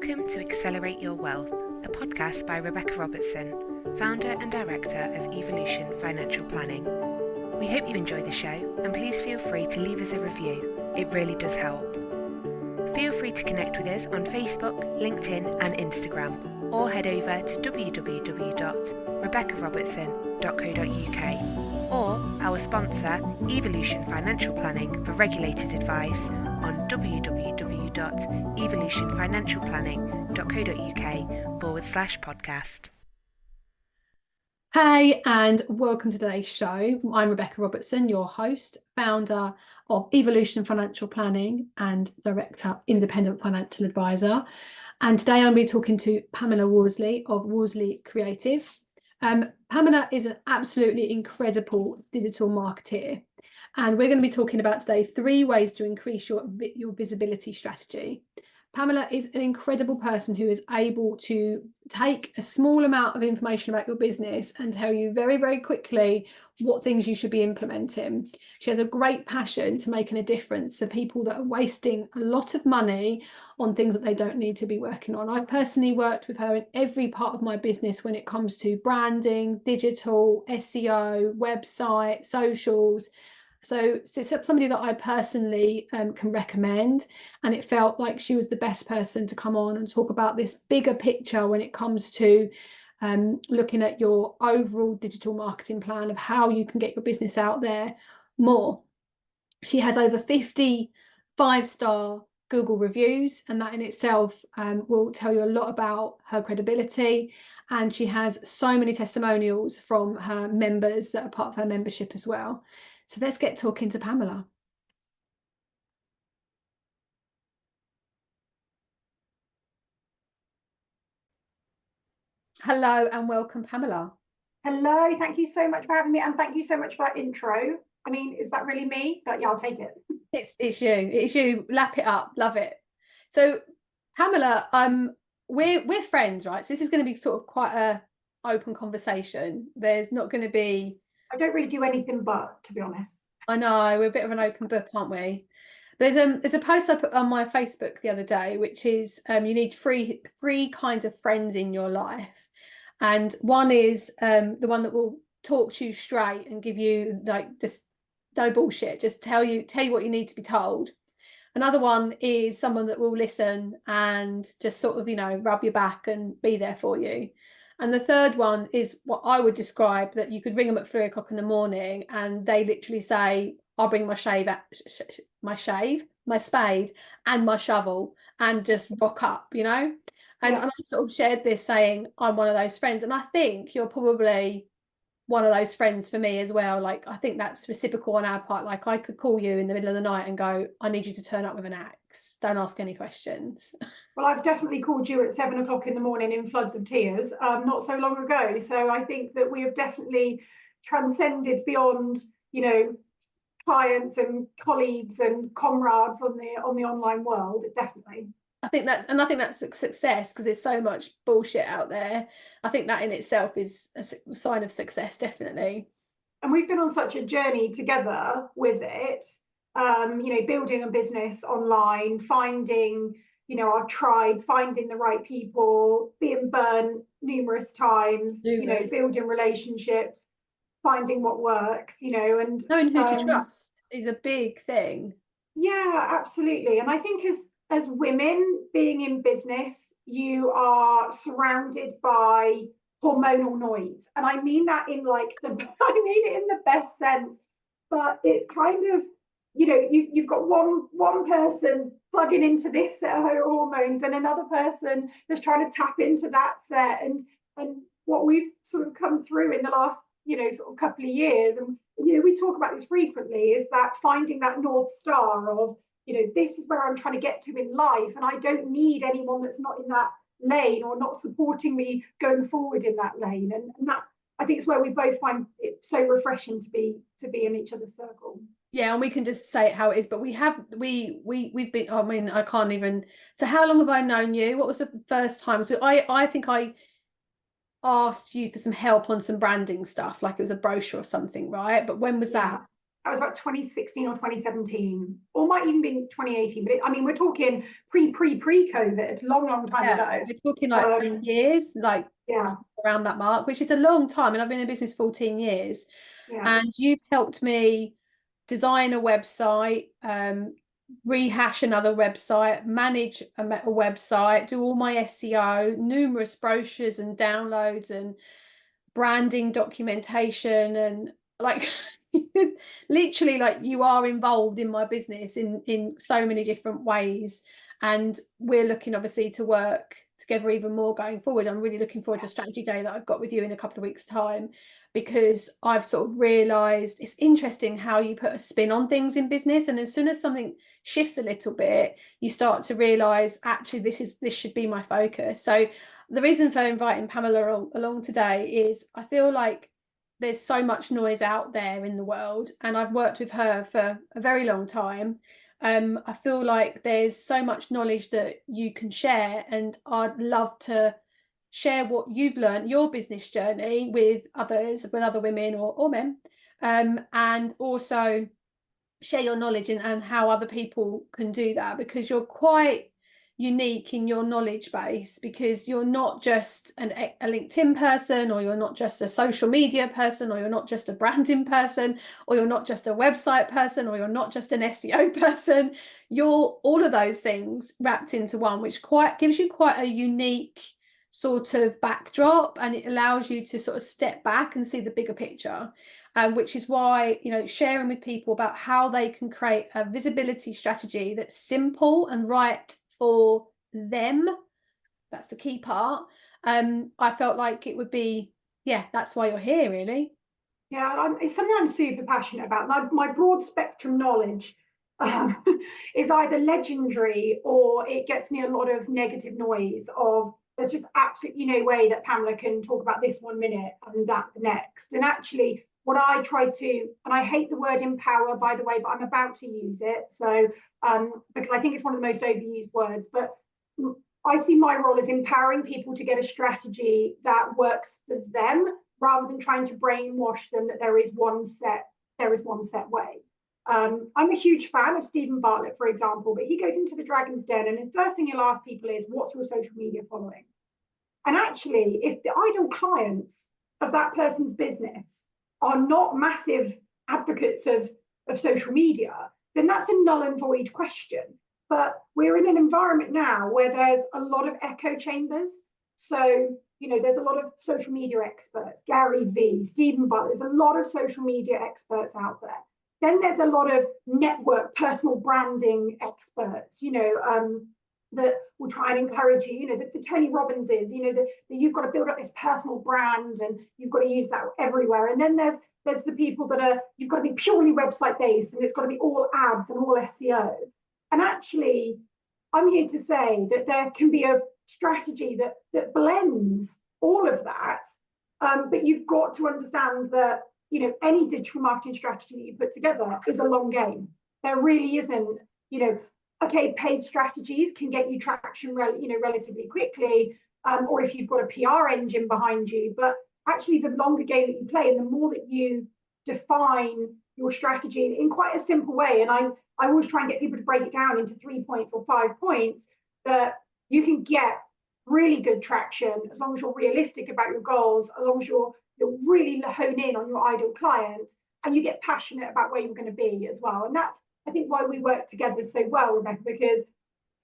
Welcome to Accelerate Your Wealth, a podcast by Rebecca Robertson, founder and director of Evolution Financial Planning. We hope you enjoy the show, and please feel free to leave us a review. It really does help. Feel free to connect with us on Facebook, LinkedIn and Instagram, or head over to www.rebeccarobertson.co.uk or our sponsor, Evolution Financial Planning, for regulated advice on www.evolutionfinancialplanning.co.uk/podcast. Hey, and welcome to today's show. I'm Rebecca Robertson, your host, founder of Evolution Financial Planning and Director, Independent Financial Advisor. And today I'm going to be talking to Pamela Worsley of Worsley Creative. Pamela is an absolutely incredible digital marketeer. And we're going to be talking about today 3 ways to increase your visibility strategy. Pamela is an incredible person who is able to take a small amount of information about your business and tell you very, very quickly what things you should be implementing. She has a great passion to making a difference to people that are wasting a lot of money on things that they don't need to be working on. I've personally worked with her in every part of my business when it comes to branding, digital, SEO, website, socials. So it's somebody that I personally can recommend, and it felt like she was the best person to come on and talk about this bigger picture when it comes to looking at your overall digital marketing plan of how you can get your business out there more. She has over 50 5-star Google reviews, and that in itself will tell you a lot about her credibility. And she has so many testimonials from her members that are part of her membership as well. So let's get talking to Pamela. Hello and welcome, Pamela. Hello, thank you so much for having me, and thank you so much for that intro. I mean, is that really me? But yeah, I'll take it. It's you. Lap it up. Love it. So, Pamela, we're friends, right? So this is going to be sort of quite a open conversation. There's not going to be. I don't really do anything but, to be honest. I know, we're a bit of an open book, aren't we? There's a post I put on my Facebook the other day, which is you need three kinds of friends in your life, and one is the one that will talk to you straight and give you like just no bullshit, just tell you what you need to be told. Another one is someone that will listen and just sort of, rub your back and be there for you. And the third one is what I would describe that you could ring them at 3 o'clock in the morning and they literally say, I'll bring my spade and my shovel and just rock up, And I sort of shared this saying, I'm one of those friends. And I think you're probably one of those friends for me as well. Like, I think that's reciprocal on our part. Like, I could call you in the middle of the night and go, I need you to turn up with an axe. Don't ask any questions. Well, I've definitely called you at 7 o'clock in the morning in floods of tears, not so long ago. So I think that we have definitely transcended beyond, clients and colleagues and comrades on the online world. Definitely. I think that's a success because there's so much bullshit out there. I think that in itself is a sign of success, definitely. And we've been on such a journey together with it, building a business online, finding, our tribe, finding the right people, being burnt numerous times, building relationships, finding what works, and knowing who to trust is a big thing. Yeah, absolutely. And I think as women being in business, you are surrounded by hormonal noise. And I mean that in the best sense, but it's kind of, you've got one person plugging into this set of hormones and another person that's trying to tap into that set. And what we've sort of come through in the last, sort of couple of years, and, we talk about this frequently, is that finding that North Star of, this is where I'm trying to get to in life, and I don't need anyone that's not in that lane or not supporting me going forward in that lane. And that, I think, is where we both find it so refreshing to be in each other's circle. Yeah, and we can just say it how it is, but we've been, I mean, I can't even. So how long have I known you? What was the first time? So I think I asked you for some help on some branding stuff, like it was a brochure or something, right? But when was that? that was about 2016 or 2017, or might even be 2018. But I mean, we're talking pre-COVID, long time ago. We're talking like 8 years, like around that mark, which is a long time. And I've been in business 14 years. And you've helped me design a website, rehash another website, manage a website, do all my SEO, numerous brochures and downloads and branding documentation, and like literally, like, you are involved in my business in so many different ways, and we're looking obviously to work together even more going forward. I'm really looking forward to strategy day that I've got with you in a couple of weeks' time, because I've sort of realized it's interesting how you put a spin on things in business, and as soon as something shifts a little bit, you start to realize, actually, this should be my focus. So the reason for inviting Pamela along today is I feel like there's so much noise out there in the world, and I've worked with her for a very long time. I feel like there's so much knowledge that you can share, and I'd love to share what you've learned, your business journey, with others, with other women or men, and also share your knowledge and how other people can do that, because you're quite unique in your knowledge base, because you're not just a LinkedIn person, or you're not just a social media person, or you're not just a branding person, or you're not just a website person, or you're not just an SEO person. You're all of those things wrapped into one, which gives you quite a unique sort of backdrop, and it allows you to sort of step back and see the bigger picture. Which is why, sharing with people about how they can create a visibility strategy that's simple and right for them, that's the key part. I felt like it would be, that's why you're here, really. Yeah, it's something I'm super passionate about. My broad spectrum knowledge is either legendary, or it gets me a lot of negative noise of, there's just absolutely no way that Pamela can talk about this 1 minute and that the next. And actually, what I try to, and I hate the word empower, by the way, but I'm about to use it. So, because I think it's one of the most overused words, but I see my role as empowering people to get a strategy that works for them, rather than trying to brainwash them that there is one set way. I'm a huge fan of Stephen Bartlett, for example, but he goes into the Dragon's Den, and the first thing he'll ask people is, what's your social media following? And actually, if the ideal clients of that person's business are not massive advocates of social media, then that's a null and void question. But we're in an environment now where there's a lot of echo chambers. So, there's a lot of social media experts, Gary Vee, Stephen Butler, there's a lot of social media experts out there. Then there's a lot of network, personal branding experts, that will try and encourage you, the Tony Robbinses, that you've got to build up this personal brand and you've got to use that everywhere. And then there's the people that you've got to be purely website based, and it's got to be all ads and all SEO. And actually, I'm here to say that there can be a strategy that blends all of that. But you've got to understand that, any digital marketing strategy that you put together is a long game. There really isn't, okay, paid strategies can get you traction, relatively quickly, or if you've got a PR engine behind you. But actually, the longer game that you play, and the more that you define your strategy in quite a simple way, and I always try and get people to break it down into 3 points or 5 points, that you can get really good traction as long as you're realistic about your goals, as long as you're really hone in on your ideal client, and you get passionate about where you're going to be as well. And that's, I think, why we work together so well, Rebecca, because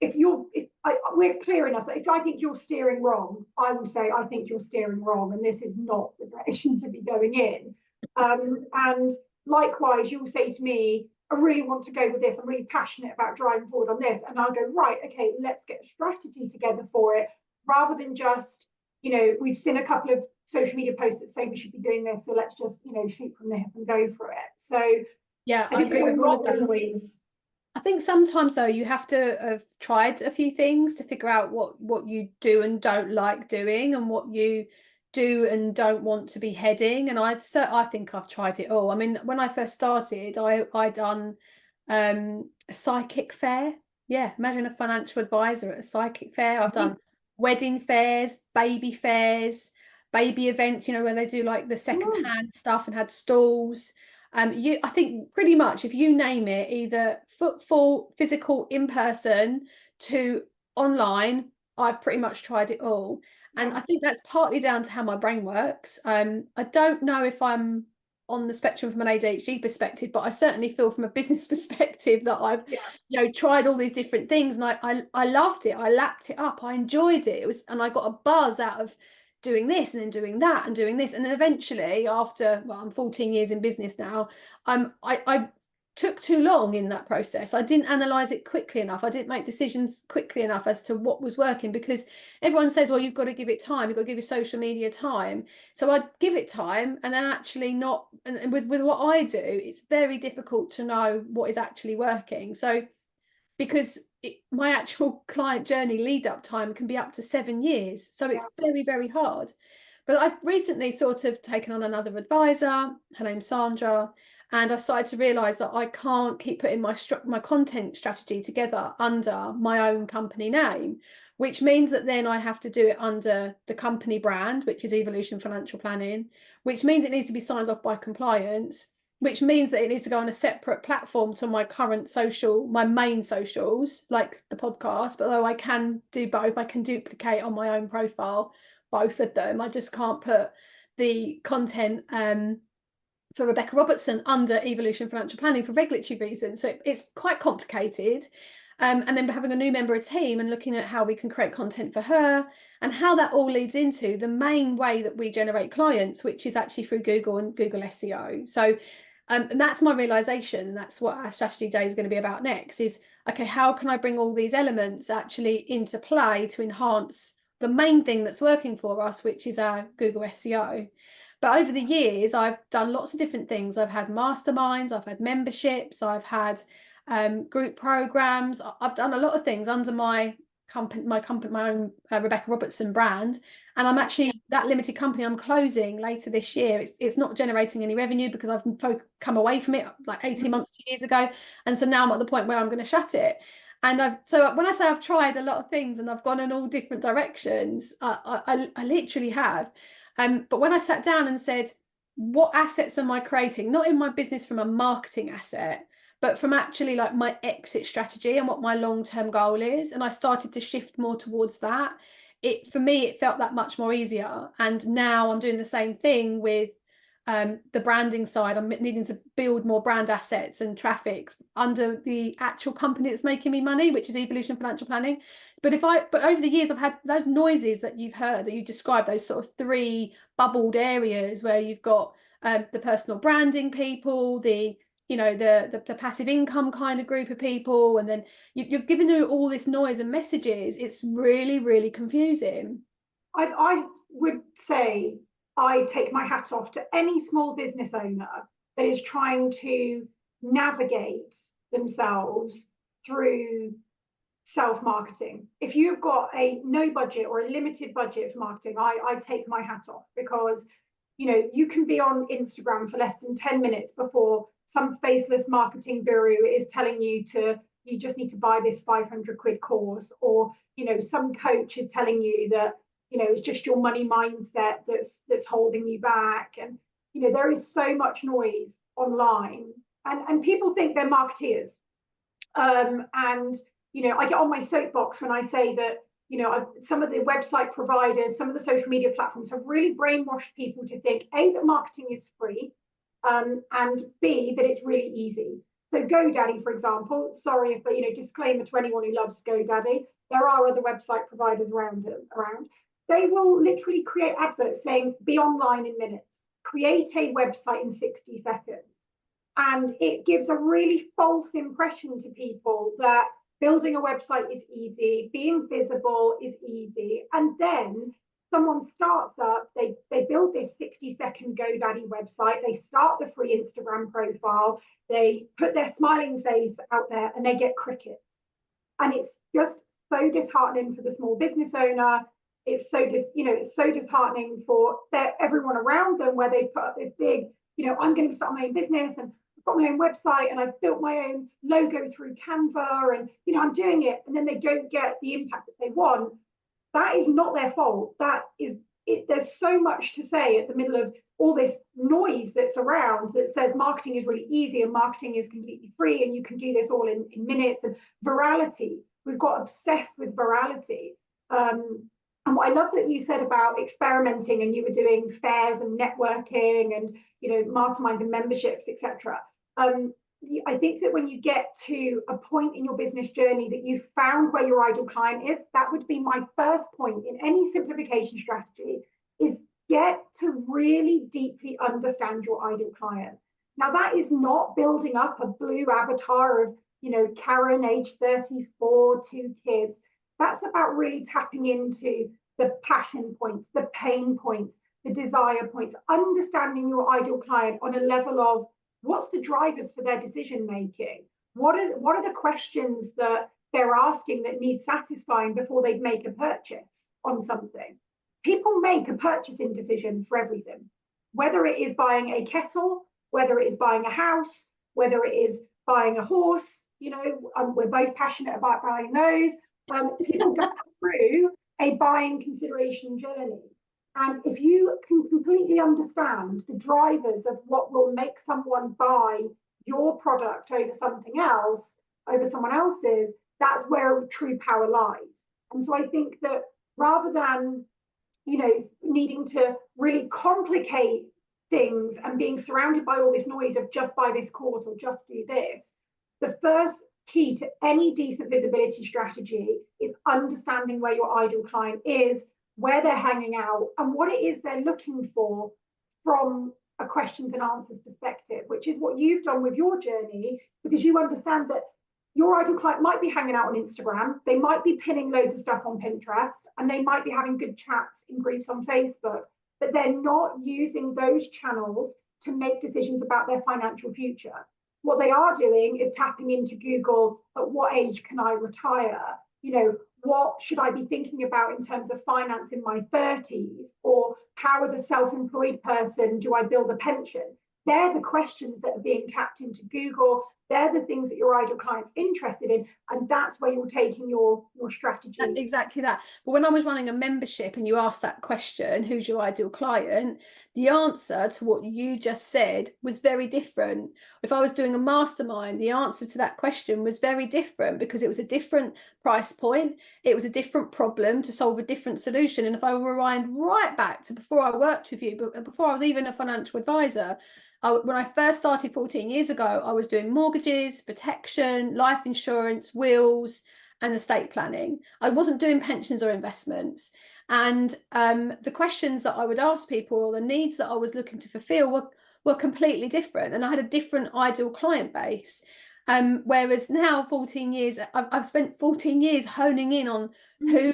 we're clear enough that if I think you're steering wrong, I will say, I think you're steering wrong, and this is not the direction to be going in. And likewise, you'll say to me, I really want to go with this. I'm really passionate about driving forward on this. And I'll go, right, okay, let's get a strategy together for it, rather than just, we've seen a couple of social media posts that say we should be doing this, so let's just, shoot from the hip and go for it. So yeah, I agree with all of that. I think sometimes, though, you have to have tried a few things to figure out what you do and don't like doing, and what you do and don't want to be heading. And I think I've tried it all. I mean, when I first started, I done a psychic fair. Yeah, imagine a financial advisor at a psychic fair. I've done wedding fairs, baby fairs, baby events, where they do like the second-hand stuff, and had stalls. I think pretty much if you name it, either footfall, physical, in person to online, I've pretty much tried it all. And I think that's partly down to how my brain works. I don't know if I'm on the spectrum from an ADHD perspective, but I certainly feel from a business perspective that I've tried all these different things, and I loved it. I lapped it up. I enjoyed it. And I got a buzz out of doing this and then doing that and doing this. And then eventually, after, well, I'm 14 years in business now, I took too long in that process. I didn't analyze it quickly enough. I didn't make decisions quickly enough as to what was working, because everyone says, well, you've got to give it time. You've got to give your social media time. So I give it time, and then actually not. And with what I do, it's very difficult to know what is actually working. So because my actual client journey lead up time can be up to 7 years. So it's very, very hard. But I've recently sort of taken on another advisor. Her name's Sandra. And I started to realise that I can't keep putting my content strategy together under my own company name, which means that then I have to do it under the company brand, which is Evolution Financial Planning, which means it needs to be signed off by compliance, which means that it needs to go on a separate platform to my current my main socials, like the podcast. But though I can do both, I can duplicate on my own profile both of them. I just can't put the content for Rebecca Robertson under Evolution Financial Planning for regulatory reasons. So it's quite complicated. And then having a new member of team and looking at how we can create content for her, and how that all leads into the main way that we generate clients, which is actually through Google and Google SEO. So and that's my realization, and that's what our strategy day is going to be about next, is okay, how can I bring all these elements actually into play to enhance the main thing that's working for us, which is our Google SEO. But over the years, I've done lots of different things. I've had masterminds, I've had memberships, I've had group programs. I've done a lot of things under my own Rebecca Robertson brand. And I'm actually, that limited company I'm closing later this year. It's not generating any revenue because I've come away from it like 18 months, 2 years ago. And so now I'm at the point where I'm going to shut it. And so when I say I've tried a lot of things and I've gone in all different directions, I literally have. But when I sat down and said, what assets am I creating? Not in my business from a marketing asset, but from actually like my exit strategy and what my long-term goal is. And I started to shift more towards that. For me, it felt that much more easier. And now I'm doing the same thing with the branding side. I'm needing to build more brand assets and traffic under the actual company that's making me money, which is Evolution Financial Planning. But over the years, I've had those noises that you've heard, that you described, those sort of 3 bubbled areas where you've got the personal branding people, the passive income kind of group of people, and then you're giving them all this noise and messages. It's really, really confusing. I would say I take my hat off to any small business owner that is trying to navigate themselves through self-marketing. If you've got a no budget or a limited budget for marketing, I take my hat off, because you can be on Instagram for less than 10 minutes before some faceless marketing guru is telling you just need to buy this 500 quid course, or some coach is telling you that it's just your money mindset that's holding you back. And there is so much noise online, and people think they're marketeers. And I get on my soapbox when I say that some of the website providers, some of the social media platforms have really brainwashed people to think, A, that marketing is free, and B, that it's really easy. So GoDaddy, for example, sorry if, disclaimer to anyone who loves GoDaddy, there are other website providers around. They will literally create adverts saying, be online in minutes, create a website in 60 seconds. And it gives a really false impression to people that building a website is easy, being visible is easy. And then someone starts up, they build this 60-second GoDaddy website, they start the free Instagram profile, they put their smiling face out there, and they get crickets. And it's just so disheartening for the small business owner. It's so disheartening for everyone around them, where they put up this big, I'm going to start my own business, and I've got my own website, and I've built my own logo through Canva, and I'm doing it, and then they don't get the impact that they want. That is not their fault. That is there's so much to say at the middle of all this noise that's around that says marketing is really easy and marketing is completely free and you can do this all in minutes, and virality. We've got obsessed with virality. And what I love that you said about experimenting, and you were doing fairs and networking and, you know, masterminds and memberships, etc. I think that when you get to a point in your business journey that you've found where your ideal client is, that would be my first point in any simplification strategy, is get to really deeply understand your ideal client. Now, that is not building up a blue avatar of, you know, Karen, age 34, 2 kids. That's about really tapping into the passion points, the pain points, the desire points, understanding your ideal client on a level of what's the drivers for their decision making? What are the questions that they're asking that need satisfying before they make a purchase on something? People make a purchasing decision for everything, whether it is buying a kettle, whether it is buying a house, whether it is buying a horse. You know, we're both passionate about buying those. People go through a buying consideration journey. And if you can completely understand the drivers of what will make someone buy your product over something else, over someone else's, that's where true power lies. And so I think that rather than, you know, needing to really complicate things and being surrounded by all this noise of just buy this course or just do this, the first key to any decent visibility strategy is understanding where your ideal client is, where they're hanging out, and what it is they're looking for from a questions and answers perspective, which is what you've done with your journey, because you understand that your ideal client might be hanging out on Instagram, they might be pinning loads of stuff on Pinterest, and they might be having good chats in groups on Facebook, but they're not using those channels to make decisions about their financial future. What they are doing is tapping into Google, at what age can I retire? You know, what should I be thinking about in terms of finance in my 30s? Or how, as a self-employed person, do I build a pension? They're the questions that are being tapped into Google. They're the things that your ideal client's interested in. And that's where you're taking your strategy. Exactly that. But when I was running a membership and you asked that question, who's your ideal client? The answer to what you just said was very different. If I was doing a mastermind, the answer to that question was very different, because it was a different price point. It was a different problem to solve a different solution. And if I rewind right back to before I worked with you, but before I was even a financial advisor, when I first started 14 years ago, I was doing mortgages, protection, life insurance, wills, and estate planning. I wasn't doing pensions or investments. And the questions that I would ask people, or the needs that I was looking to fulfill, were completely different. And I had a different ideal client base. Whereas now, 14 years, I've spent 14 years honing in on who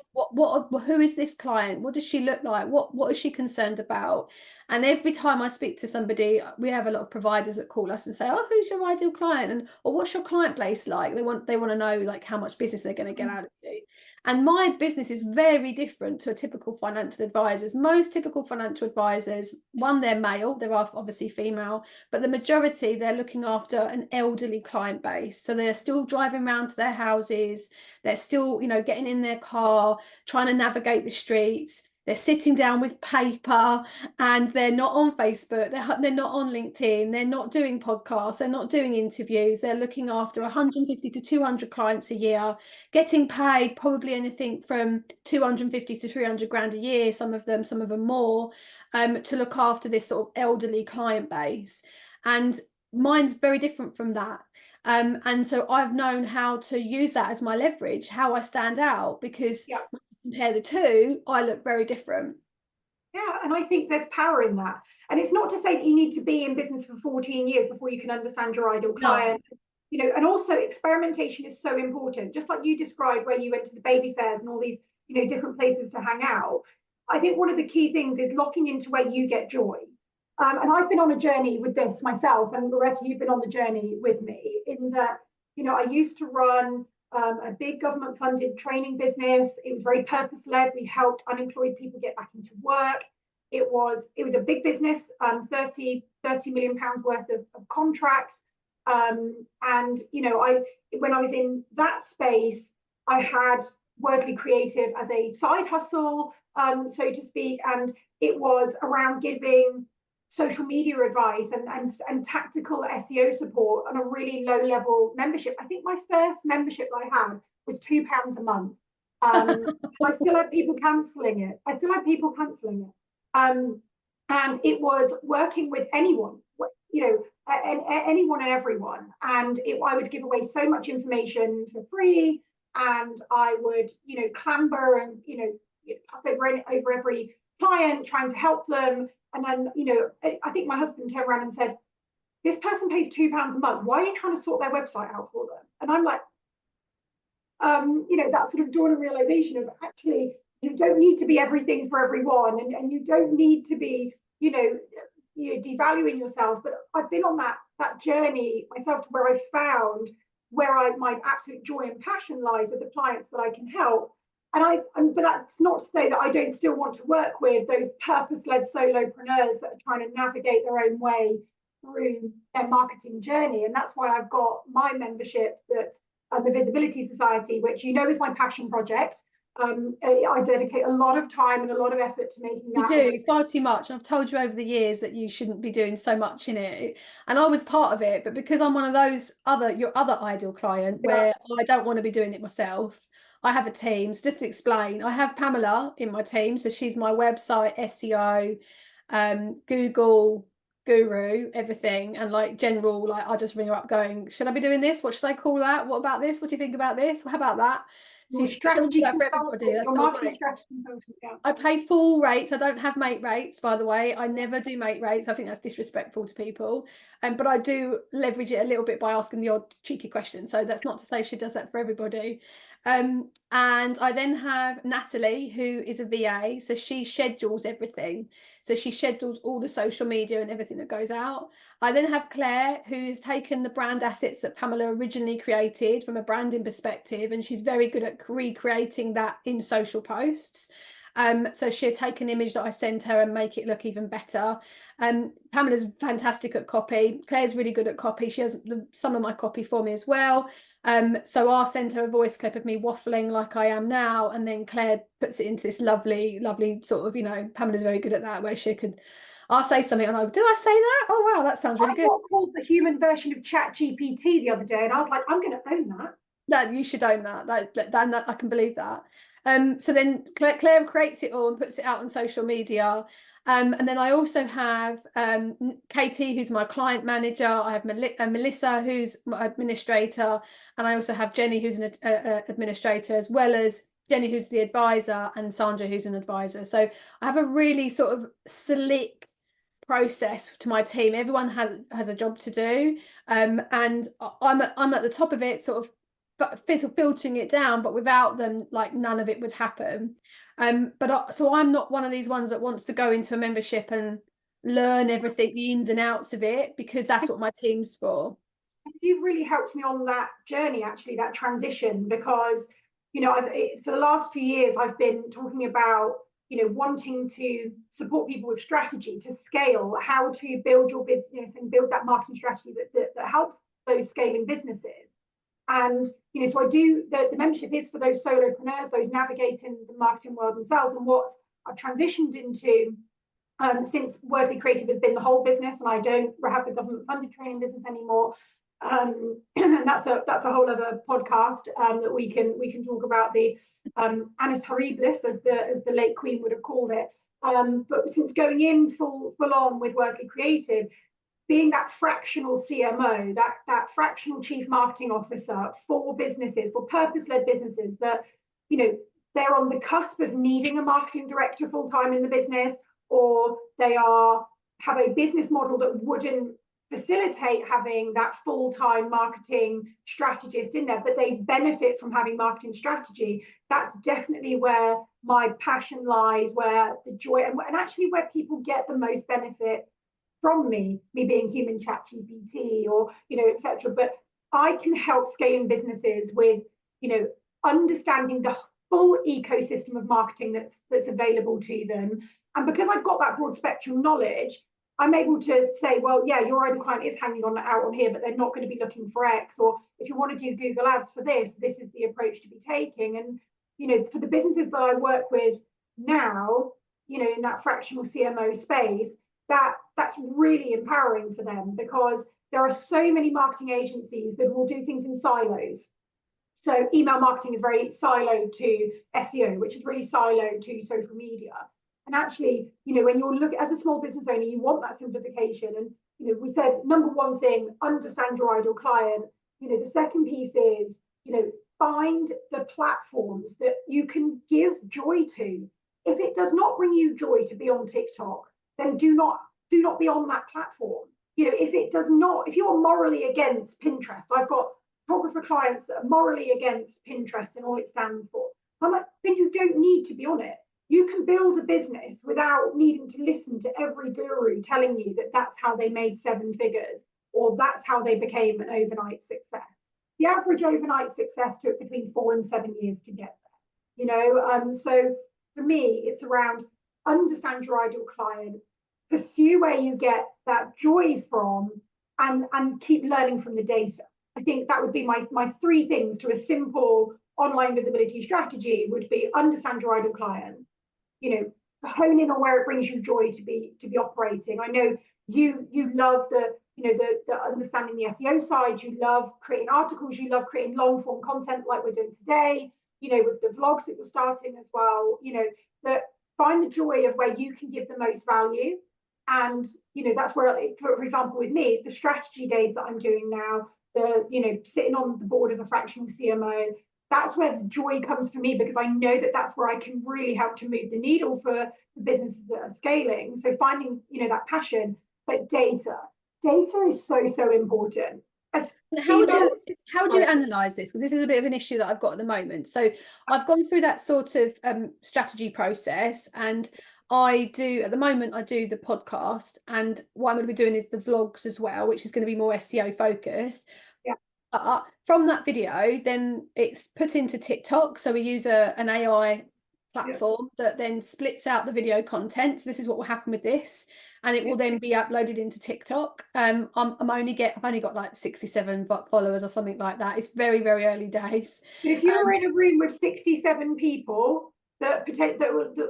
is this client? What does she look like? What is she concerned about? And every time I speak to somebody, we have a lot of providers that call us and say, oh, who's your ideal client? And, or what's your client base like? They want to know, like, how much business they're going to get out of you. And my business is very different to a typical financial advisor's. Most typical financial advisors, one, they're male, there are obviously female, but the majority, they're looking after an elderly client base. So they're still driving around to their houses. They're still, you know, getting in their car, trying to navigate the streets. They're sitting down with paper, and they're not on Facebook, they're not on LinkedIn, they're not doing podcasts, they're not doing interviews, they're looking after 150 to 200 clients a year, getting paid probably anything from 250 to 300 grand a year, some of them more, to look after this sort of elderly client base. And mine's very different from that. And so I've known how to use that as my leverage, how I stand out, because when you compare the two, I look very different. Yeah, and I think there's power in that. And it's not to say that you need to be in business for 14 years before you can understand your ideal client. No. You know, and also experimentation is so important. Just like you described, where you went to the baby fairs and all these, you know, different places to hang out. I think one of the key things is locking into where you get joy. And I've been on a journey with this myself, and Rebecca, you've been on the journey with me, in that, you know, I used to run a big government-funded training business. It was very purpose-led. We helped unemployed people get back into work. It was a big business, 30 million pounds worth of contracts. And, you know, when I was in that space, I had Worsley Creative as a side hustle. so to speak, and it was around giving social media advice and tactical SEO support on a really low level membership. I think my first membership I had was £2 a month. I still had people cancelling it. And it was working with anyone, anyone and everyone. And I would give away so much information for free, and I would, clamber and, pass over every client, trying to help them. And then, I think my husband turned around and said, this person pays £2 a month. Why are you trying to sort their website out for them? And I'm like, that sort of dawn realization of actually, you don't need to be everything for everyone, and you don't need to be, devaluing yourself. But I've been on that journey myself to where I found where my absolute joy and passion lies with the clients that I can help. But that's not to say that I don't still want to work with those purpose-led solopreneurs that are trying to navigate their own way through their marketing journey. And that's why I've got my membership, that the Visibility Society, which is my passion project. I dedicate a lot of time and a lot of effort to making that. You do far too much. I've told you over the years that you shouldn't be doing so much in it, and I was part of it, but because I'm one of those your other ideal client where I don't want to be doing it myself, I have a team. So just to explain, I have Pamela in my team, so she's my website SEO, Google guru, everything, and like general, like I'll just ring her up going, should I be doing this? What should I call that? What about this? What do you think about this? How about that? So strategy consultant, your marketing strategy consultant. Yeah. I pay full rates. I don't have mate rates, by the way. I never do mate rates. I think that's disrespectful to people. But I do leverage it a little bit by asking the odd cheeky question. So that's not to say she does that for everybody. And I then have Natalie, who is a VA. So she schedules everything. So she schedules all the social media and everything that goes out. I then have Claire, who's taken the brand assets that Pamela originally created from a branding perspective, and she's very good at recreating that in social posts. So she'll take an image that I send her and make it look even better. Pamela's fantastic at copy. Claire's really good at copy. She has some of my copy for me as well. So I'll send her a voice clip of me waffling like I am now, and then Claire puts it into this lovely, lovely sort of, Pamela's very good at that, where I'll say something and did I say that? Oh wow, that sounds really good. I got called the human version of ChatGPT the other day, and I was like, I'm going to own that. No, you should own that. That I can believe that. So then Claire creates it all and puts it out on social media. And then I also have Katie, who's my client manager. I have Melissa, who's my administrator. And I also have Jenny, who's an administrator, as well as Jenny, who's the advisor, and Sandra, who's an advisor. So I have a really sort of slick process to my team. Everyone has a job to do. And I'm at the top of it, sort of filtering it down, but without them, like, none of it would happen. So I'm not one of these ones that wants to go into a membership and learn everything, the ins and outs of it, because that's what my team's for. You've really helped me on that journey, actually, that transition, because for the last few years I've been talking about wanting to support people with strategy to scale, how to build your business and build that marketing strategy that helps those scaling businesses. And so I do the membership is for those solopreneurs, those navigating the marketing world themselves. And what I've transitioned into since Worsley Creative has been the whole business, and I don't have the government funded training business anymore. And that's a whole other podcast that we can talk about, the annus horribilis, as the late Queen would have called it. But since going in full on with Worsley Creative, being that fractional CMO, that fractional chief marketing officer for businesses, for purpose-led businesses that, they're on the cusp of needing a marketing director full-time in the business, or they have a business model that wouldn't facilitate having that full-time marketing strategist in there, but they benefit from having marketing strategy. That's definitely where my passion lies, where the joy, and actually where people get the most benefit from me being human ChatGPT or etc. But I can help scaling businesses with understanding the full ecosystem of marketing that's available to them. And because I've got that broad spectrum knowledge, I'm able to say, well, yeah, your own client is hanging out on here, but they're not going to be looking for X. Or if you want to do Google ads for this is the approach to be taking. And for the businesses that I work with now, in that fractional CMO space, that's really empowering for them, because there are so many marketing agencies that will do things in silos. So email marketing is very siloed to SEO, which is really siloed to social media. And actually, when you're looking as a small business owner, you want that simplification. And we said number one thing, understand your ideal client. The second piece is, find the platforms that you can give joy to. If it does not bring you joy to be on TikTok, then do not be on that platform. If you're morally against Pinterest, I've got photographer clients that are morally against Pinterest and all it stands for. I'm like, then you don't need to be on it. You can build a business without needing to listen to every guru telling you that that's how they made 7 figures, or that's how they became an overnight success. The average overnight success took between 4 and 7 years to get there. So for me, it's around understand your ideal client, pursue where you get that joy from, and keep learning from the data. I think that would be my 3 things to a simple online visibility strategy. Would be understand your ideal client, hone in on where it brings you joy to be operating. I know you love the understanding the SEO side. You love creating articles. You love creating long form content like we're doing today. With the vlogs that you're starting as well. That find the joy of where you can give the most value. And that's where, for example, with me, the strategy days that I'm doing now, sitting on the board as a fractional CMO, that's where the joy comes for me, because I know that that's where I can really help to move the needle for the businesses that are scaling. So finding that passion. But data is so important. How would you analyze this? Because this is a bit of an issue that I've got at the moment. So I've gone through that sort of strategy process, and I do the podcast, and what I'm going to be doing is the vlogs as well, which is going to be more SEO focused. From that video, then it's put into TikTok. So we use an AI platform that then splits out the video content. So this is what will happen with this, and it will then be uploaded into TikTok. I've only got like 67 followers or something like that. It's very, very early days. But if you were in a room with 67 people that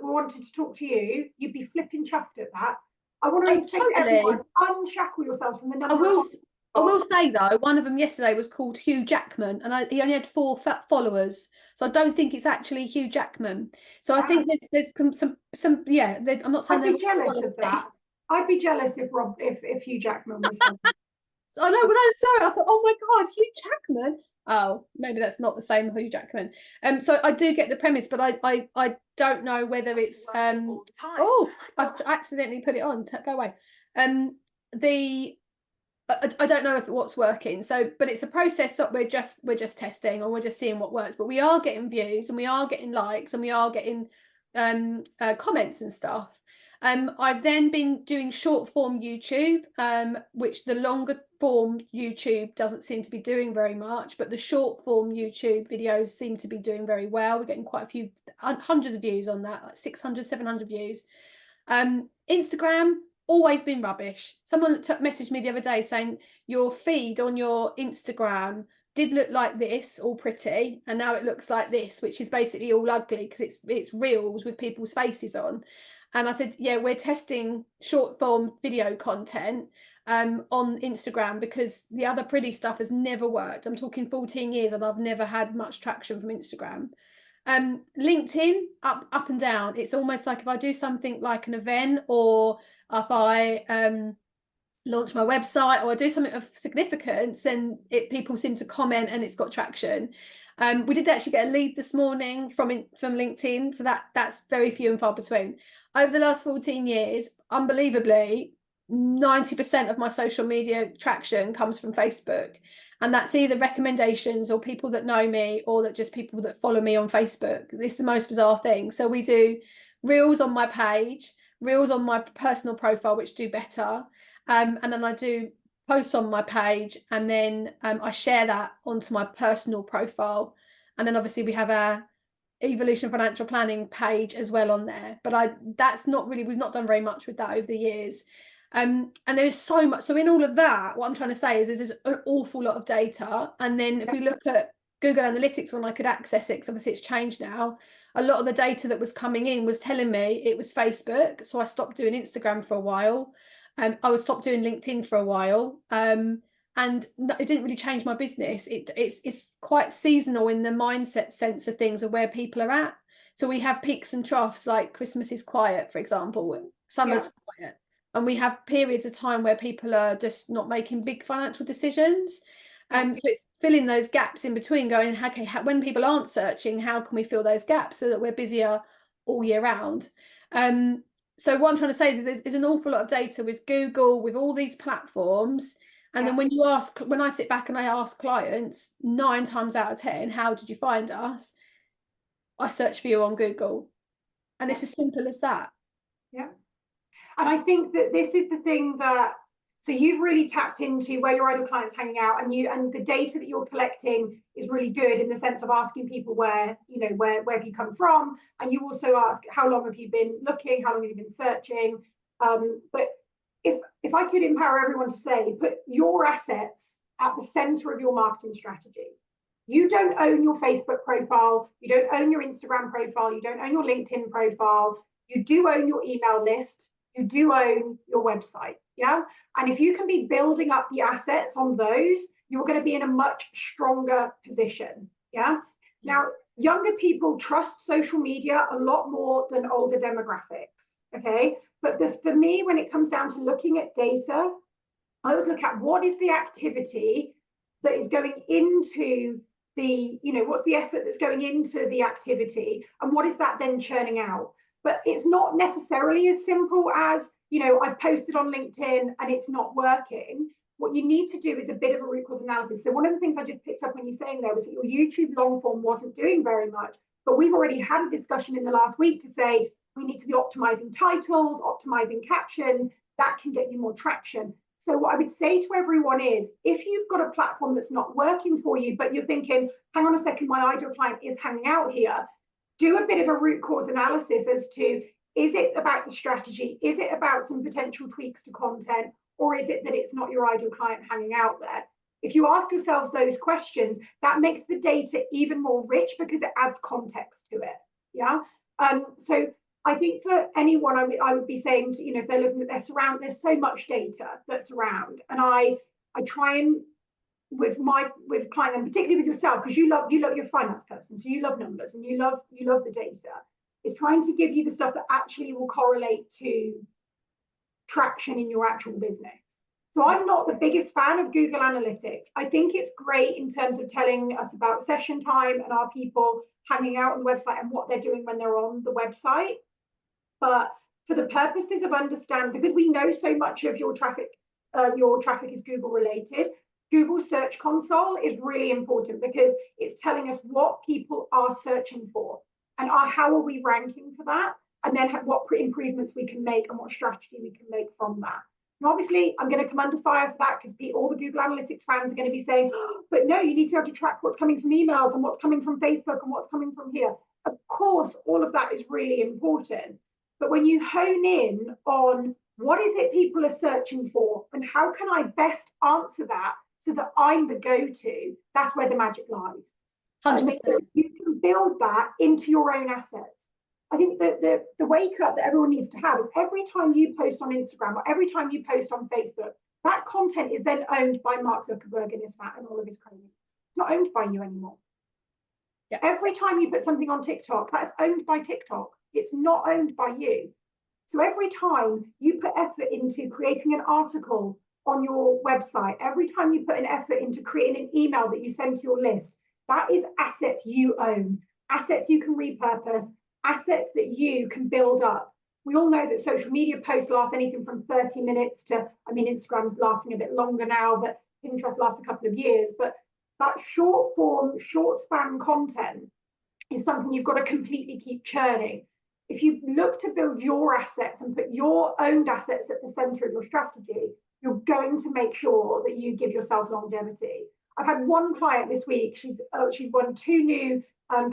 wanted to talk to you, you'd be flipping chuffed at that. I want to say to everyone, unshackle yourself from the number. I will say though, one of them yesterday was called Hugh Jackman, and he only had 4 followers, so I don't think it's actually Hugh Jackman. So I think there's some I'm not saying I'd be jealous of that. I'd be jealous if Hugh Jackman was following. So I know when I saw it, I thought, oh my God, Hugh Jackman. Oh, maybe that's not the same Hugh Jackman. So I do get the premise, but I don't know whether it's oh, I've accidentally put it on. Go away. I don't know if what's working. So, but it's a process that we're just testing, and we're just seeing what works. But we are getting views, and we are getting likes, and we are getting comments and stuff. I've then been doing short form YouTube, which the longer form YouTube doesn't seem to be doing very much, but the short form YouTube videos seem to be doing very well. We're getting quite a few hundreds of views on that, like 600, 700 views. Instagram, always been rubbish. Someone messaged me the other day saying your feed on your Instagram did look like this, all pretty, and now it looks like this, which is basically all ugly because it's reels with people's faces on. And I said, yeah, we're testing short form video content on Instagram, because the other pretty stuff has never worked. I'm talking 14 years and I've never had much traction from Instagram. LinkedIn, up and down. It's almost like if I do something like an event, or if I launch my website, or I do something of significance, then people seem to comment and it's got traction. We did actually get a lead this morning from LinkedIn, so that's very few and far between. Over the last 14 years, unbelievably, 90% of my social media traction comes from Facebook, and that's either recommendations or people that know me, or that just people that follow me on Facebook. It's the most bizarre thing. So we do reels on my page, reels on my personal profile, which do better, and then I do posts on my page, and then I share that onto my personal profile, and then obviously we have our Evolution Financial Planning page as well on there. But we've not done very much with that over the years. And there's so much. So in all of that, what I'm trying to say is there's an awful lot of data. And then if we look at Google Analytics, when I could access it, because obviously it's changed now, a lot of the data that was coming in was telling me it was Facebook. So I stopped doing Instagram for a while. I was stopped doing LinkedIn for a while. And it didn't really change my business. It's quite seasonal in the mindset sense of things of where people are at. So we have peaks and troughs, like Christmas is quiet, for example, summer's quiet. And we have periods of time where people are just not making big financial decisions. So it's filling those gaps in between, going, okay, when people aren't searching, how can we fill those gaps so that we're busier all year round? So what I'm trying to say is there's an awful lot of data with Google, with all these platforms. And then when I sit back and I ask clients, 9 times out of 10, how did you find us? I search for you on Google. And it's as simple as that. Yeah. And I think that this is the thing that, so you've really tapped into where your ideal client's hanging out, and the data that you're collecting is really good in the sense of asking people where have you come from, and you also ask how long have you been looking, how long have you been searching. But if I could empower everyone to say, put your assets at the center of your marketing strategy. You don't own your Facebook profile, you don't own your Instagram profile, you don't own your LinkedIn profile, you do own your email list, you do own your website, yeah? And if you can be building up the assets on those, you're going to be in a much stronger position, yeah? Now, younger people trust social media a lot more than older demographics, okay? But for me, when it comes down to looking at data, I always look at what is the activity that is going into the, what's the effort that's going into the activity, and what is that then churning out? But it's not necessarily as simple as, I've posted on LinkedIn and it's not working. What you need to do is a bit of a root cause analysis. So one of the things I just picked up when you're saying there was that your YouTube long form wasn't doing very much, but we've already had a discussion in the last week to say we need to be optimizing titles, optimizing captions. That can get you more traction. So what I would say to everyone is, if you've got a platform that's not working for you, but you're thinking, hang on a second, my ideal client is hanging out here, do a bit of a root cause analysis as to, is it about the strategy? Is it about some potential tweaks to content? Or is it that it's not your ideal client hanging out there? If you ask yourselves those questions, that makes the data even more rich because it adds context to it. Yeah. So I think for anyone, I would be saying, to, if they're looking at their surround, there's so much data that's around, and I try and with clients, and particularly with yourself, because you love your finance person, so you love numbers and you love the data, is trying to give you the stuff that actually will correlate to traction in your actual business. So I'm not the biggest fan of Google Analytics. I think it's great in terms of telling us about session time and our people hanging out on the website and what they're doing when they're on the website. But for the purposes of understanding, because we know so much of your traffic is Google related, Google Search Console is really important because it's telling us what people are searching for and how are we ranking for that, and then what improvements we can make and what strategy we can make from that. And obviously, I'm going to come under fire for that because all the Google Analytics fans are going to be saying, oh, but no, you need to be able to track what's coming from emails and what's coming from Facebook and what's coming from here. Of course, all of that is really important. But when you hone in on what is it people are searching for and how can I best answer that so that I'm the go-to, that's where the magic lies. 100%. You can build that into your own assets. I think that the wake up that everyone needs to have is every time you post on Instagram or every time you post on Facebook, that content is then owned by Mark Zuckerberg and all of his cronies. It's not owned by you anymore. Yeah. Every time you put something on TikTok, that's owned by TikTok. It's not owned by you. So every time you put effort into creating an article on your website, every time you put an effort into creating an email that you send to your list, that is assets you own, assets you can repurpose, assets that you can build up. We all know that social media posts last anything from 30 minutes to, Instagram's lasting a bit longer now, but Pinterest lasts a couple of years. But that short form, short span content is something you've got to completely keep churning. If you look to build your assets and put your owned assets at the center of your strategy, you're going to make sure that you give yourself longevity. I've had one client this week. She's won 2 new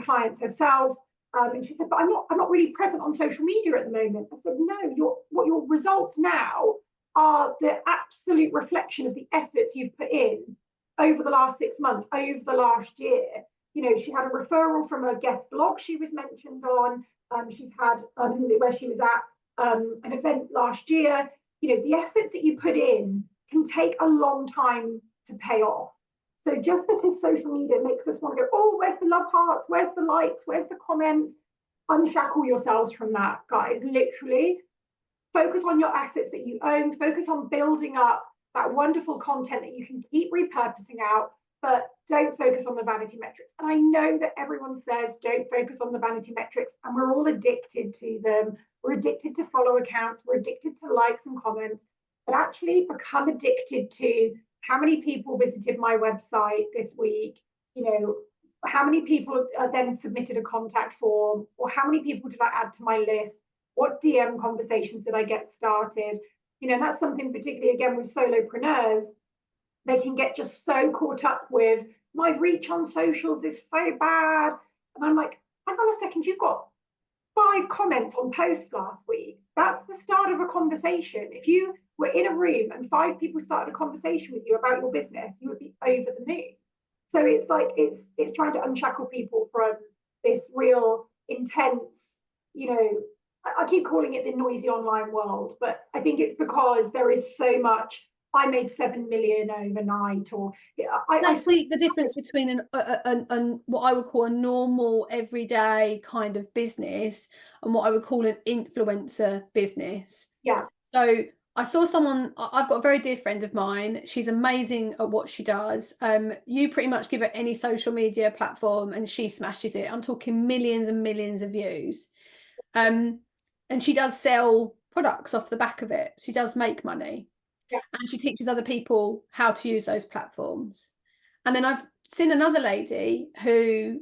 clients herself, and she said, "But I'm not really present on social media at the moment." I said, "No, your results now are the absolute reflection of the efforts you've put in over the last 6 months, over the last year. she had a referral from a guest blog she was mentioned on. She's had where she was at an event last year. The efforts that you put in can take a long time to pay off. So just because social media makes us want to go, oh, where's the love hearts? Where's the likes? Where's the comments? Unshackle yourselves from that, guys. Literally, focus on your assets that you own. Focus on building up that wonderful content that you can keep repurposing out, but don't focus on the vanity metrics. And I know that everyone says don't focus on the vanity metrics, and we're all addicted to them. We're addicted to follow accounts. We're addicted to likes and comments, but actually become addicted to how many people visited my website this week, how many people then submitted a contact form, or how many people did I add to my list? What DM conversations did I get started? That's something particularly, again, with solopreneurs, they can get just so caught up with my reach on socials is so bad. And I'm like, hang on a second, you've got 5 comments on posts last week. That's the start of a conversation. If you were in a room and 5 people started a conversation with you about your business, you would be over the moon. So it's like it's trying to unshackle people from this real intense, I keep calling it the noisy online world, but I think it's because there is so much. I made 7 million overnight, or that's the difference between an what I would call a normal everyday kind of business and what I would call an influencer business. Yeah. So I saw someone, I've got a very dear friend of mine. She's amazing at what she does. You pretty much give her any social media platform and she smashes it. I'm talking millions and millions of views. And she does sell products off the back of it. She does make money. Yeah. And she teaches other people how to use those platforms. And then I've seen another lady who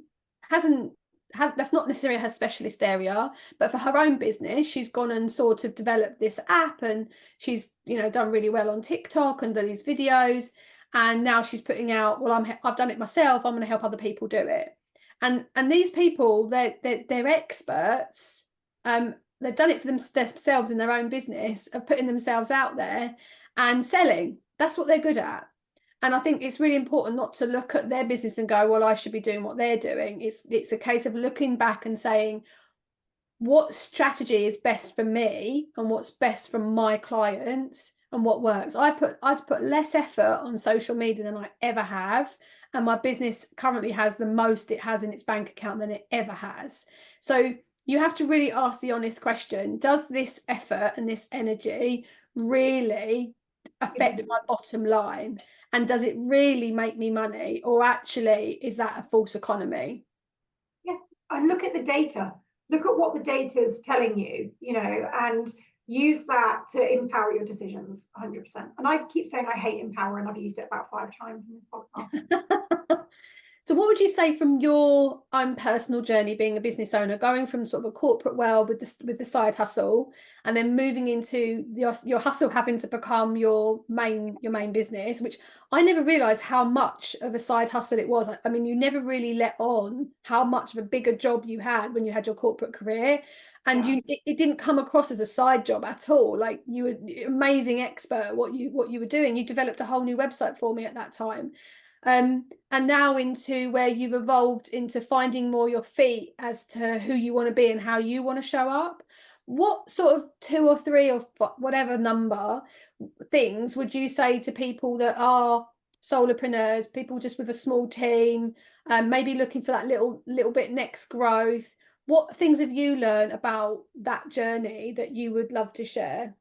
that's not necessarily her specialist area, but for her own business, she's gone and sort of developed this app, and she's done really well on TikTok and done these videos. And now she's putting out, well, I've done it myself. I'm going to help other people do it. And these people, they're experts. They've done it for themselves in their own business of putting themselves out there and selling. That's what they're good at. And I think it's really important not to look at their business and go, well, I should be doing what they're doing. It's a case of looking back and saying, what strategy is best for me and what's best for my clients and what works. I'd put less effort on social media than I ever have. And my business currently has the most it has in its bank account than it ever has. So you have to really ask the honest question, does this effort and this energy really affect my bottom line? And does it really make me money? Or actually, is that a false economy? Yeah, and look at the data. Look at what the data is telling you, and use that to empower your decisions 100%. And I keep saying I hate empower, and I've used it about 5 times in this podcast. So what would you say from your own personal journey being a business owner, going from sort of a corporate world with the side hustle, and then moving into your hustle having to become your main business, which I never realized how much of a side hustle it was. I mean, you never really let on how much of a bigger job you had when you had your corporate career. And it didn't come across as a side job at all. Like, you were an amazing expert at what you were doing. You developed a whole new website for me at that time. And now into where you've evolved into finding more your feet as to who you want to be and how you want to show up. What sort of 2 or 3 or whatever number things would you say to people that are solopreneurs, people just with a small team, maybe looking for that little bit next growth? What things have you learned about that journey that you would love to share?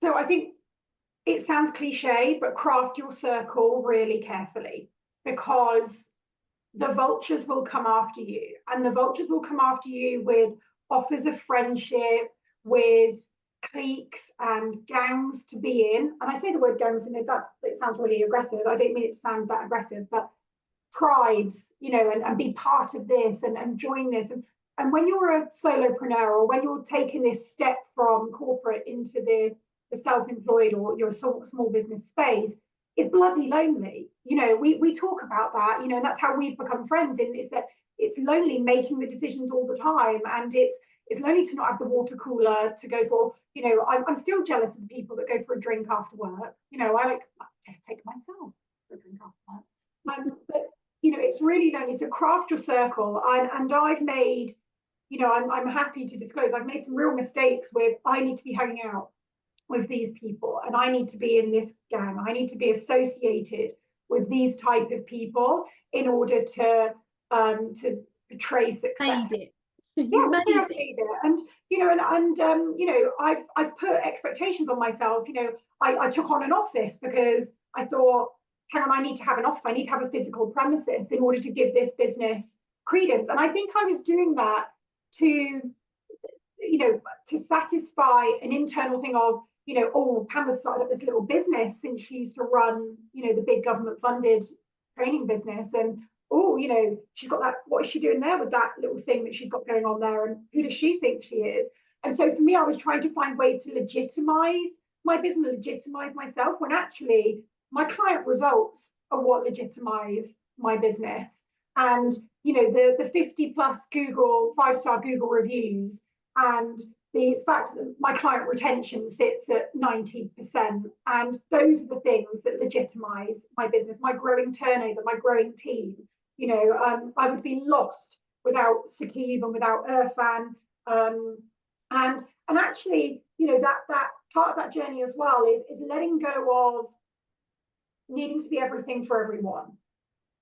So I think it sounds cliche, but craft your circle really carefully, because the vultures will come after you, and the vultures will come after you with offers of friendship, with cliques and gangs to be in. And I say the word gangs, and it sounds really aggressive. I don't mean it to sound that aggressive, but tribes, and be part of this and join this. And when you're a solopreneur, or when you're taking this step from corporate into the self-employed or your small business space, it's bloody lonely. We talk about that, and that's how we've become friends, is that it's lonely making the decisions all the time, and it's lonely to not have the water cooler to go for. I'm still jealous of the people that go for a drink after work. I just take myself for a drink after work. But it's really known. It's a craft your circle, and I've made, I'm happy to disclose, I've made some real mistakes with, I need to be hanging out with these people, and I need to be in this gang. I need to be associated with these type of people in order to portray success. Made it. Yeah, to say I've made it, and I've put expectations on myself. I took on an office because I thought, hang on, I need to have an office. I need to have a physical premises in order to give this business credence. And I think I was doing that to satisfy an internal thing of, oh, Pamela started up this little business since she used to run, the big government funded training business. And, oh, she's got that, what is she doing there with that little thing that she's got going on there? And who does she think she is? And so for me, I was trying to find ways to legitimize my business, legitimize myself, when actually my client results are what legitimize my business. And, the 50 plus Google, 5-star Google reviews, and the fact that my client retention sits at 90%. And those are the things that legitimize my business, my growing turnover, my growing team. I would be lost without Sakib and without Irfan. And actually, that part of that journey as well is letting go of needing to be everything for everyone.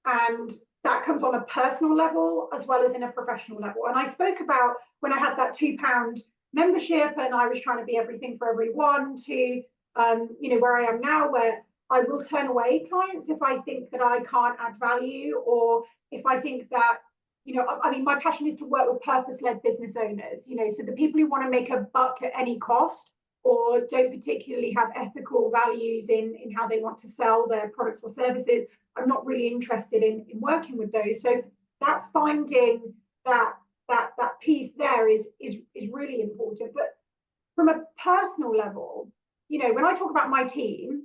And that comes on a personal level as well as in a professional level. And I spoke about when I had that £2 membership and I was trying to be everything for everyone, to where I am now, where I will turn away clients if I think that I can't add value, or if I think that, my passion is to work with purpose-led business owners, so the people who want to make a buck at any cost, or don't particularly have ethical values in how they want to sell their products or services. I'm not really interested in working with those. So that finding that piece there is really important. But from a personal level, when I talk about my team,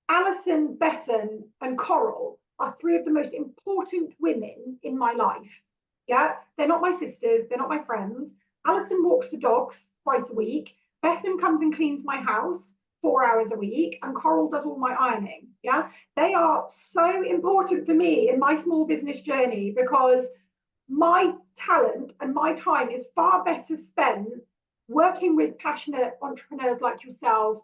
Alison, Bethan, and Coral are three of the most important women in my life. Yeah, they're not my sisters, they're not my friends. Alison walks the dogs twice a week. Bethan comes and cleans my house 4 hours a week, and Coral does all my ironing. Yeah, they are so important for me in my small business journey, because my talent and my time is far better spent working with passionate entrepreneurs like yourself,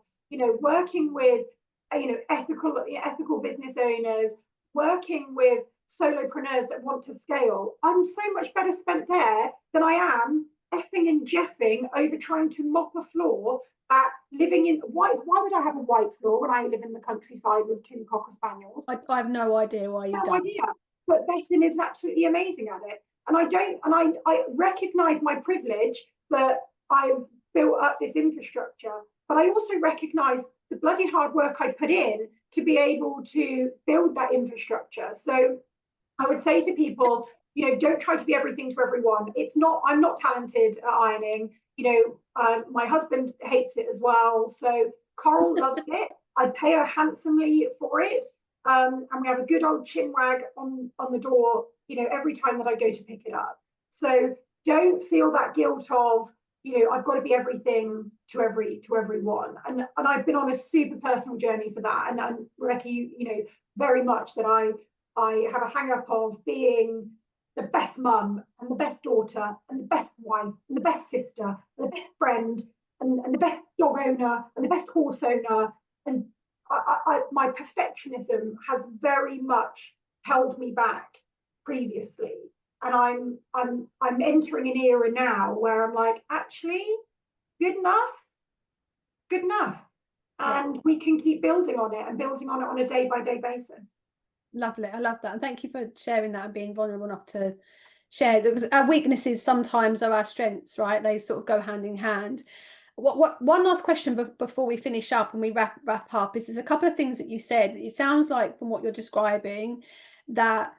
working with ethical business owners, working with solopreneurs that want to scale. I'm so much better spent there than I am effing and jeffing over trying to mop a floor at living in white. Why would I have a white floor when I live in the countryside with 2 Cocker Spaniels? I have no idea why you've done. No idea. But Bethan is absolutely amazing at it. And I recognize my privilege that I've built up this infrastructure, but I also recognize the bloody hard work I put in to be able to build that infrastructure. So I would say to people, don't try to be everything to everyone. I'm not talented at ironing. My husband hates it as well. So Coral loves it. I pay her handsomely for it. And we have a good old chin wag on the door, every time that I go to pick it up. So don't feel that guilt of, I've got to be everything to everyone. And I've been on a super personal journey for that. And Rebecca, very much that I have a hang up of being the best mum and the best daughter and the best wife and the best sister and the best friend and the best dog owner and the best horse owner. And my perfectionism has very much held me back previously. And I'm entering an era now where I'm like, actually, good enough. And we can keep building on it on a day-by-day basis. Lovely. I love that. And thank you for sharing that and being vulnerable enough to share, because our weaknesses sometimes are our strengths, right? They sort of go hand in hand. What one last question before we finish up and we wrap up is there's a couple of things that you said. It sounds like from what you're describing that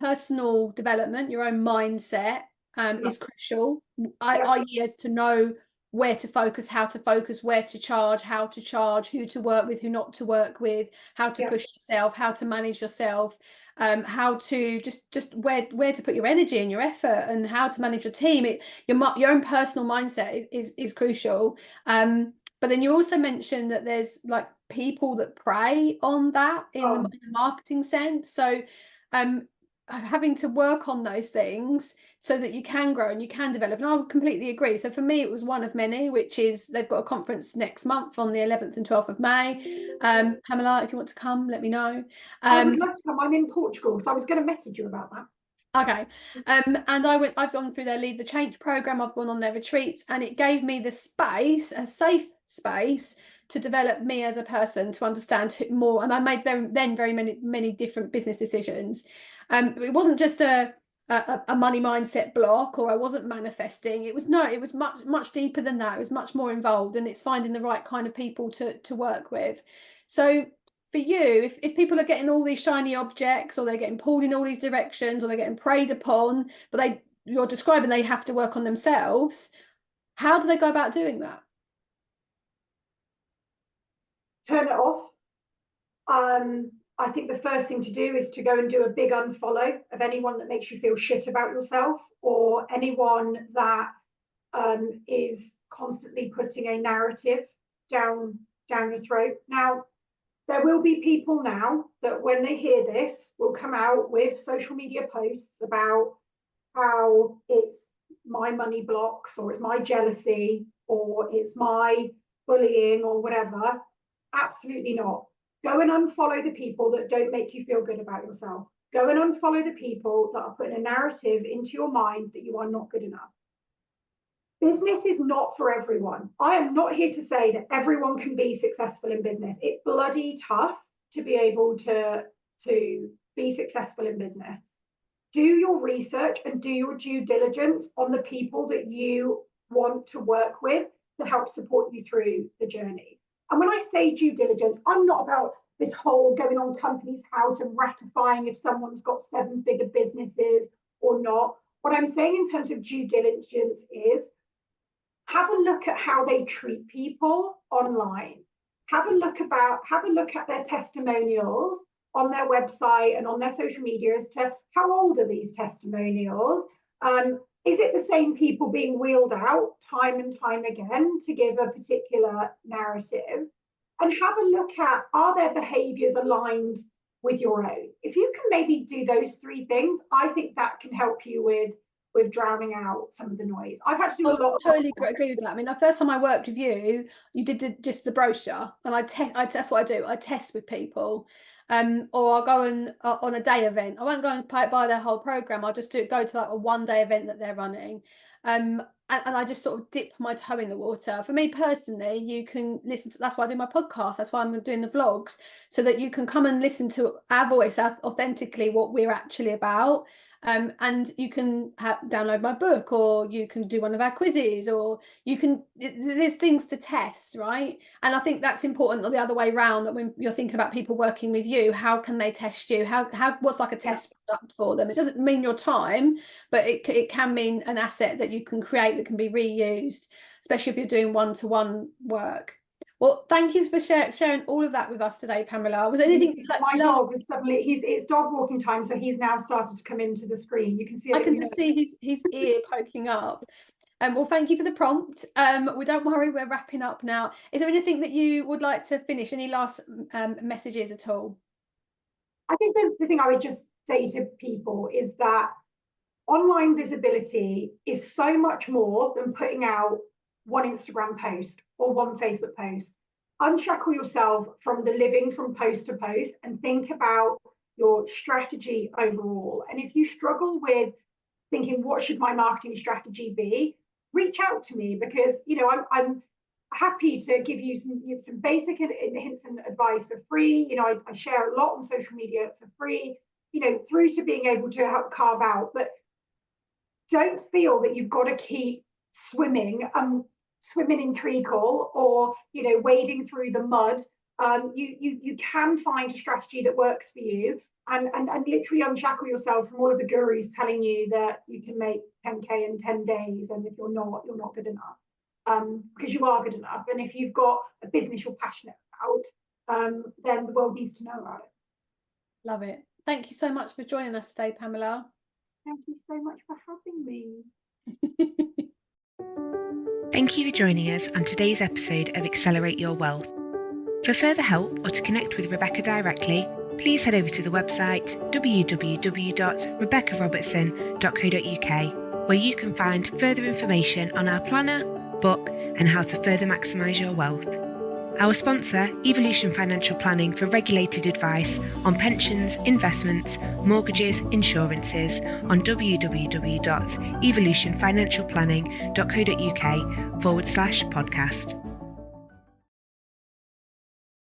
personal development, your own mindset is crucial, i.e. as to know where to focus, how to focus, where to charge, how to charge, who to work with, who not to work with, how to push yourself, how to manage yourself, how to just where to put your energy and your effort, and how to manage your team. Your own personal mindset is crucial. But then you also mentioned that there's like people that prey on that in the marketing sense. So having to work on those things so that you can grow and you can develop. And I would completely agree. So for me, it was one of many, which is they've got a conference next month on the 11th and 12th of May. Pamela, if you want to come, let me know. I would love to come. I'm in Portugal, so I was going to message you about that. Okay. And I've gone through their Lead the Change program. I've gone on their retreats, and it gave me the space, a safe space, to develop me as a person, to understand more. And I made very many different business decisions. It wasn't just a money mindset block, or I wasn't manifesting. It was much deeper than that. It was much more involved, and it's finding the right kind of people to work with. So for you, if people are getting all these shiny objects, or they're getting pulled in all these directions, or they're getting preyed upon, but you're describing they have to work on themselves, how do they go about doing that? Turn it off. I think the first thing to do is to go and do a big unfollow of anyone that makes you feel shit about yourself, or anyone that is constantly putting a narrative down your throat. Now, there will be people now that when they hear this will come out with social media posts about how it's my money blocks, or it's my jealousy, or it's my bullying, or whatever. Absolutely not. Go and unfollow the people that don't make you feel good about yourself. Go and unfollow the people that are putting a narrative into your mind that you are not good enough. Business is not for everyone. I am not here to say that everyone can be successful in business. It's bloody tough to be able to be successful in business. Do your research and do your due diligence on the people that you want to work with to help support you through the journey. And when I say due diligence, I'm not about this whole going on Companies House and ratifying if someone's got 7-figure businesses or not. What I'm saying in terms of due diligence is have a look at how they treat people online. Have a look at their testimonials on their website and on their social media as to how old are these testimonials. Is it the same people being wheeled out time and time again to give a particular narrative? And have a look at, are their behaviours aligned with your own? If you can maybe do those 3 things, I think that can help you with drowning out some of the noise. I've had to do a lot. Totally agree with that. I mean, the first time I worked with you, you did just the brochure, and that's what I do. I test with people. Or I'll go on a day event. I won't go and buy their whole program. I'll just go to like a 1-day event that they're running. And I just sort of dip my toe in the water. For me personally, you can listen to, that's why I do my podcast. That's why I'm doing the vlogs, so that you can come and listen to our voice, authentically what we're actually about. And you can download my book, or you can do one of our quizzes, or there's things to test, right? And I think that's important the other way around, that when you're thinking about people working with you, how can they test you? What's like a test product for them? It doesn't mean your time, but it can mean an asset that you can create that can be reused, especially if you're doing one-to-one work. Well, thank you for sharing all of that with us today, Pamela. Was there anything my dog was suddenly, it's dog walking time, so he's now started to come into the screen. You can see it. I can see his ear poking up. Well, thank you for the prompt. We don't worry, we're wrapping up now. Is there anything that you would like to finish? Any last messages at all? I think the thing I would just say to people is that online visibility is so much more than putting out one Instagram post or one Facebook post. Unshackle yourself from the living from post to post and think about your strategy overall. And if you struggle with thinking, what should my marketing strategy be, reach out to me, because I'm happy to give you some basic hints and advice for free. I share a lot on social media for free, through to being able to help carve out. But don't feel that you've got to keep swimming in treacle, or wading through the mud. You can find a strategy that works for you, and literally unshackle yourself from all of the gurus telling you that you can make 10k in 10 days, and if you're not good enough, because you are good enough. And if you've got a business you're passionate about, then the world needs to know about it. Love it. Thank you so much for joining us today, Pamela. Thank you so much for having me. Thank you for joining us on today's episode of Accelerate Your Wealth. For further help or to connect with Rebecca directly, please head over to the website www.rebeccarobertson.co.uk, where you can find further information on our planner, book, and how to further maximise your wealth. Our sponsor, Evolution Financial Planning, for regulated advice on pensions, investments, mortgages, insurances on www.evolutionfinancialplanning.co.uk/podcast.